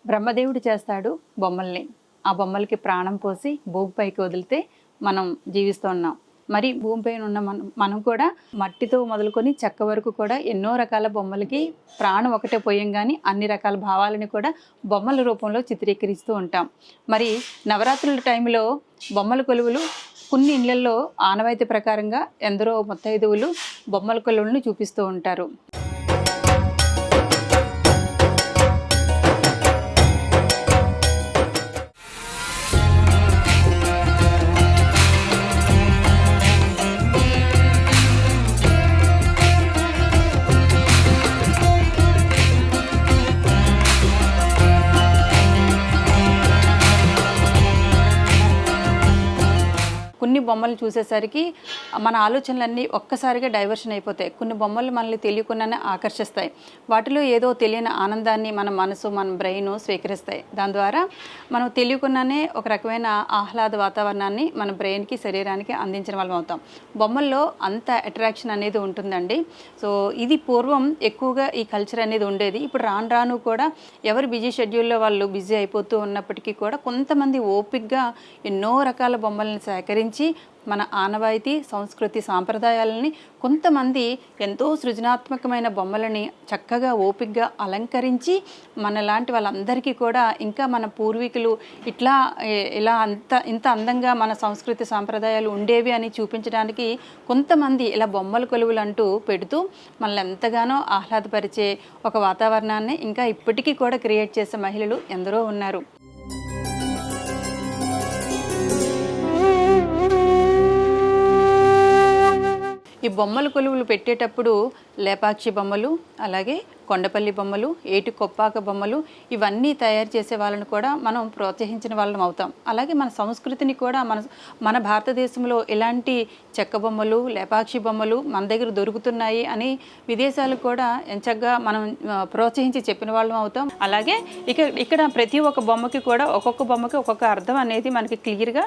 బ్రహ్మదేవుడు చేస్తాడు బొమ్మల్ని. ఆ బొమ్మలకి ప్రాణం పోసి భూమిపైకి వదిలితే మనం జీవిస్తూ ఉన్నాం. మరి భూమిపైన ఉన్న మనం కూడా మట్టితో మొదలుకొని చెక్క వరకు కూడా ఎన్నో రకాల బొమ్మలకి ప్రాణం ఒకటే పోయంగాని అన్ని రకాల భావాలని కూడా బొమ్మల రూపంలో చిత్రీకరిస్తూ ఉంటాం. మరి నవరాత్రుల టైంలో బొమ్మల కొలువులు కొన్ని ఇళ్లల్లో ఆనవాయితీ ప్రకారంగా ఎందరో ముత్తైదువులు బొమ్మల కొలువులను చూపిస్తూ ఉంటారు. కొన్ని బొమ్మలు చూసేసరికి మన ఆలోచనలన్నీ ఒక్కసారిగా డైవర్షన్ అయిపోతాయి. కొన్ని బొమ్మలు మనల్ని తెలియకుండానే ఆకర్షిస్తాయి. వాటిలో ఏదో తెలియని ఆనందాన్ని మన మనసు, మన బ్రెయిన్ స్వీకరిస్తాయి. దాని ద్వారా మనం తెలియకుండానే ఒక రకమైన ఆహ్లాద వాతావరణాన్ని మన బ్రెయిన్కి, శరీరానికి అందించిన వాళ్ళం అవుతాం. బొమ్మల్లో అంత అట్రాక్షన్ అనేది ఉంటుందండి. సో ఇది పూర్వం ఎక్కువగా ఈ కల్చర్ అనేది ఉండేది. ఇప్పుడు రాను రాను కూడా ఎవరు బిజీ షెడ్యూల్లో వాళ్ళు బిజీ అయిపోతూ ఉన్నప్పటికీ కూడా కొంతమంది ఓపికగా ఎన్నో రకాల బొమ్మలను సేకరించి మన ఆనవాయితీ, సంస్కృతి, సాంప్రదాయాలని కొంతమంది ఎంతో సృజనాత్మకమైన బొమ్మలని చక్కగా ఓపికగా అలంకరించి మనలాంటి వాళ్ళందరికీ కూడా ఇంకా మన పూర్వీకులు ఇలా ఇంత అందంగా మన సంస్కృతి సాంప్రదాయాలు ఉండేవి అని చూపించడానికి కొంతమంది ఇలా బొమ్మల కొలువులు అంటూ పెడుతూ మనల్ని ఎంతగానో ఆహ్లాదపరిచే ఒక వాతావరణాన్ని ఇంకా ఇప్పటికీ కూడా క్రియేట్ చేసే మహిళలు ఎందరో ఉన్నారు. ఈ బొమ్మల కొలువులు పెట్టేటప్పుడు లేపాక్షి బొమ్మలు, అలాగే కొండపల్లి బొమ్మలు, ఏటి కొప్పాక బొమ్మలు ఇవన్నీ తయారు చేసే వాళ్ళని కూడా మనం ప్రోత్సహించిన వాళ్ళం అవుతాం. అలాగే మన సంస్కృతిని కూడా మన భారతదేశంలో ఇలాంటి చెక్క బొమ్మలు, లేపాక్షి బొమ్మలు మన దగ్గర దొరుకుతున్నాయి అని విదేశాలు కూడా ఎంచగ్గా మనం ప్రోత్సహించి చెప్పిన వాళ్ళం అవుతాం. అలాగే ఇక్కడ ప్రతి ఒక్క బొమ్మకి కూడా ఒక్కొక్క బొమ్మకి ఒక్కొక్క అర్థం అనేది మనకి క్లియర్గా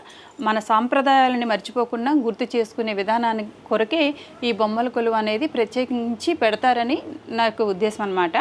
మన సాంప్రదాయాలని మర్చిపోకుండా గుర్తు చేసుకునే విధానానికి కొరకే ఈ బొమ్మల కొలువు అనేది ప్రత్యేకించి పెడతారని నాకు ఉద్దేశం అన్నమాట.